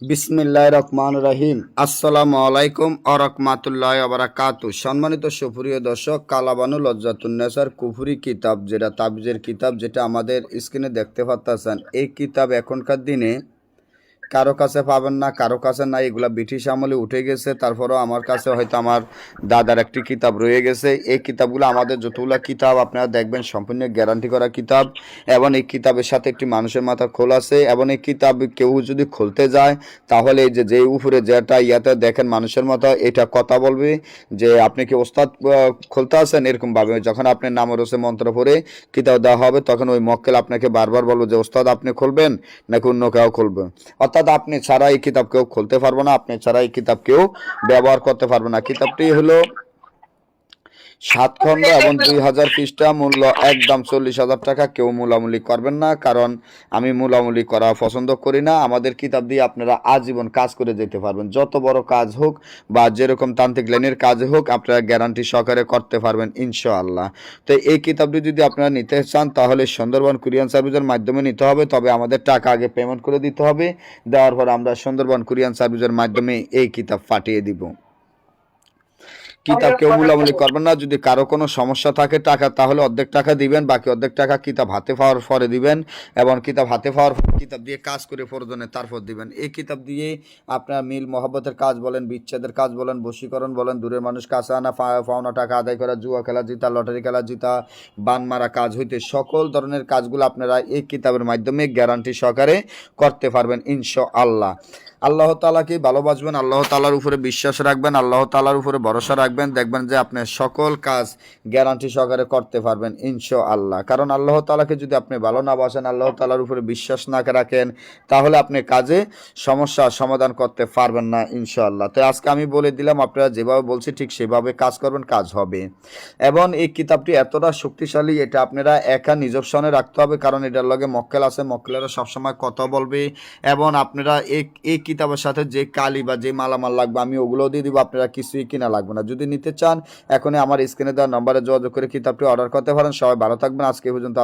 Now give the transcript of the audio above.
বিসমিল্লাহির রহমানির রহিম। আসসালামু আলাইকুম ওয়া রাহমাতুল্লাহি ওয়া বারাকাতুহু। সম্মানিত সুপ্রিয় দর্শক, কালাবানু লজ্জাতুন্নেসার কুফরি কিতাব, যেটা তাবিজের কিতাব, যেটা আমাদের স্ক্রিনে দেখতে পাচ্ছেন, এই কিতাব এখনকার দিনে কারো কাছে পাবেন না, কারো কাছে নাই। এগুলা ব্রিটিশ আমলে উঠে গেছে। তারপরেও আমার কাছে হয়তো আমার দাদার একটি কিতাব রয়ে গেছে। এই কিতাবগুলো আমাদের যতগুলো কিতাব আপনারা দেখবেন সম্পূর্ণ গ্যারান্টি করা কিতাব, এবং এই কিতাবের সাথে একটি মানুষের মাথা খোল আছে। এবং এই কিতাব কেউ যদি খুলতে যায় তাহলে এই যে উপরে যেটা ইয়াতে দেখেন মানুষের মতো, এটা কথা বলবে যে আপনি কি ওস্তাদ খুলতে আছেন, এরকমভাবে যখন আপনি নামের হোসে মন্ত্র পড়ে কিতাব দেওয়া হবে তখন ওই মক্কেল আপনাকে বারবার বলবে যে ওস্তাদ আপনি খুলবেন নাকি অন্য কেউ খুলবে। অর্থাৎ আপনি ছাড়া এই কিতাব কেউ খুলতে পারবো না, আপনি ছাড়া এই কিতাব কেউ ব্যবহার করতে পারবে না। কিতাবটি হলো 7 খণ্ড এবং 2000 পৃষ্ঠা, মূল্য একদম 40,000 টাকা। কেউ মূলামূলি করবেন না, কারণ আমি মূলামূলি করা পছন্দ করি না। আমাদের কিতাব দিয়ে আপনারা আজীবন কাজ করে যেতে পারবেন, যত বড় কাজ হোক বা যেরকম তান্ত্রিক লাইনের কাজ হোক আপনারা গ্যারান্টি সহকারে করতে পারবেন ইনশাআল্লাহ। তো এই কিতাবটি যদি আপনারা নিতে চান তাহলে সুন্দরবন কুরিয়ান সার্ভিসের মাধ্যমে নিতে হবে, তবে আমাদের টাকা আগে পেমেন্ট করে দিতে হবে। দেওয়ার পর আমরা সুন্দরবন কুরিয়ান সার্ভিসের মাধ্যমে এই কিতাব পাঠিয়ে দিব। কিতাব কেউ মূলামূলি করবেন না। যদি কারো কোনো সমস্যা থাকে টাকা, তাহলে অর্ধেক টাকা দিবেন, বাকি অর্ধেক টাকা কিতাব হাতে পাওয়ার পরে দিবেন, এবং কিতাব হাতে পাওয়ার কিতাব দিয়ে কাজ করে প্রয়োজনে তারপর দিবেন। এই কিতাব দিয়ে আপনার মিল মহব্বতের কাজ বলেন, বিচ্ছেদের কাজ বলেন, বশীকরণ বলেন, দূরের মানুষ কাছে আনা, পাওনা টাকা আদায় করা, জুয়া খেলা জিতা, লটারি খেলা জিতা, বান মারা কাজ হইতে সকল ধরনের কাজগুলো আপনারা এই কিতাবের মাধ্যমে গ্যারান্টি সহকারে করতে পারবেন ইনশাআল্লাহ। আল্লাহ তাআলাকে ভালোবাসবেন, আল্লাহ তাআলার উপরে বিশ্বাস রাখবেন, আল্লাহ তাআলার উপরে ভরসা রাখবেন, দেখবেন যে আপনি সকল কাজ গ্যারান্টি সহকারে করতে পারবেন ইনশাআল্লাহ। কারণ আল্লাহ তাআলাকে যদি আপনি ভালো না বাসেন, আল্লাহ তাআলার উপরে বিশ্বাস না রাখেন, তাহলে আপনি কাজে সমস্যার সমাধান করতে পারবেন না ইনশাআল্লাহ। তো আজকে আমি বলে দিলাম, আপনারা যেভাবে বলছি ঠিক সেভাবে কাজ করবেন, কাজ হবে। এবং এই কিতাবটি এতটা শক্তিশালী, এটা আপনারা একা নিজস্বনে রাখতে হবে, কারণ এটার লগে মক্কেল আছে, মক্কেলেরা সবসময় কথা বলবে। এবং আপনারা এই কিতাবের সাথে যে কালি বা যে মালামাল লাগবে আমি ওগুলোও দিয়ে দিব, আপনারা কিছুই কিনা লাগবে না। যদি নিতে চান এখনই আমার স্ক্রিনে দেওয়া নম্বরে যোগাযোগ করে কিতাবটি অর্ডার করতে পারেন। সবাই ভালো থাকবেন, আজকে পর্যন্ত।